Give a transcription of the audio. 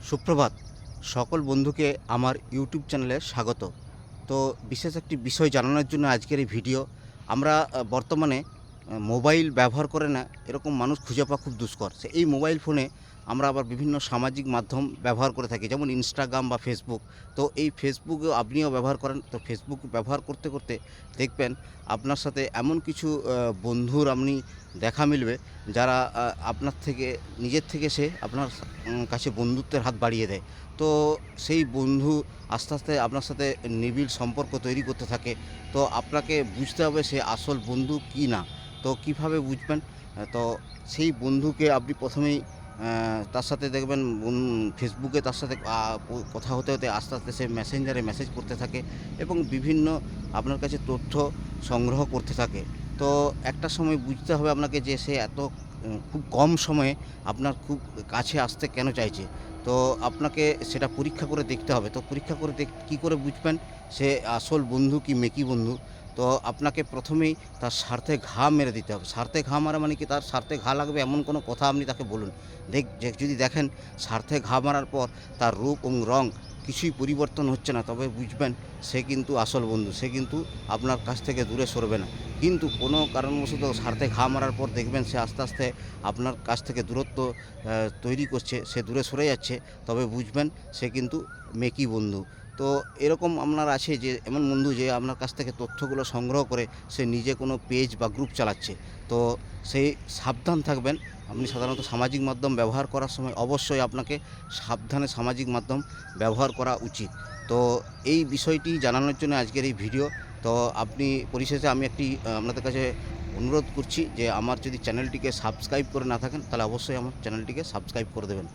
সুপ্রভাত সকল বন্ধুকে আমার ইউটিউব চ্যানেলে স্বাগত। তো বিশেষ একটি বিষয় জানানোর জন্য আজকের এই ভিডিও। আমরা বর্তমানে মোবাইল ব্যবহার করে না এরকম মানুষ খুঁজে পাওয়া খুব দুষ্কর। এই মোবাইল ফোনে আমরা আবার বিভিন্ন সামাজিক মাধ্যম ব্যবহার করে থাকি, যেমন ইনস্টাগ্রাম বা ফেসবুক। তো এই ফেসবুকও আপনিও ব্যবহার করেন। তো ফেসবুক ব্যবহার করতে করতে দেখবেন আপনার সাথে এমন কিছু বন্ধুর আপনি দেখা মিলবে, যারা আপনার থেকে নিজের থেকে সে আপনার কাছে বন্ধুত্বের হাত বাড়িয়ে দেয়। তো সেই বন্ধু আস্তে আস্তে আপনার সাথে নিবিড় সম্পর্ক তৈরি করতে থাকে। তো আপনাকে বুঝতে হবে সে আসল বন্ধু কি না। তো কিভাবে বুঝবেন? তো সেই বন্ধুকে আপনি প্রথমেই তার সাথে দেখবেন ফেসবুকে তার সাথে কথা হতে হতে আস্তে আস্তে সে মেসেঞ্জারে মেসেজ করতে থাকে এবং বিভিন্ন আপনার কাছে তথ্য সংগ্রহ করতে থাকে। তো একটা সময় বুঝতে হবে আপনাকে যে সে এত খুব কম সময়ে আপনার খুব কাছে আসতে কেন চাইছে। তো আপনাকে সেটা পরীক্ষা করে দেখতে হবে। তো পরীক্ষা করে কী করে বুঝবেন সে আসল বন্ধু কি মেকি বন্ধু? তো আপনাকে প্রথমেই তার স্বার্থে ঘা মেরে দিতে হবে। স্বার্থে ঘা মারা মানে কি, তার স্বার্থে ঘা লাগবে এমন কোনো কথা আপনি তাকে বলুন। যদি দেখেন স্বার্থে ঘা মারার পর তার রূপ এবং রং কিছুই পরিবর্তন হচ্ছে না, তবে বুঝবেন সে কিন্তু আসল বন্ধু। সে কিন্তু আপনার কাছ থেকে দূরে সরবে না। কিন্তু কোনো কারণবশত স্বার্থে ঘা মারার পর দেখবেন সে আস্তে আস্তে আপনার কাছ থেকে দূরত্ব তৈরি করছে, সে দূরে সরে যাচ্ছে, তবে বুঝবেন সে কিন্তু মেকি বন্ধু। তো এরকম আপনার আছে যে এমন বন্ধু যে আপনার কাছ থেকে তথ্যগুলো সংগ্রহ করে সে নিজে কোনো পেজ বা গ্রুপ চালাচ্ছে। তো সেই সাবধান থাকবেন। আপনি সাধারণত সামাজিক মাধ্যম ব্যবহার করার সময় অবশ্যই আপনাকে সাবধানে সামাজিক মাধ্যম ব্যবহার করা উচিত। তো এই বিষয়টি জানানোর জন্য আজকের এই ভিডিও। তো আপনি পরিশেষে আমি একটি আপনাদের কাছে অনুরোধ করছি যে আমার যদি চ্যানেলটিকে সাবস্ক্রাইব করে না থাকেন তাহলে অবশ্যই আমার চ্যানেলটিকে সাবস্ক্রাইব করে দেবেন।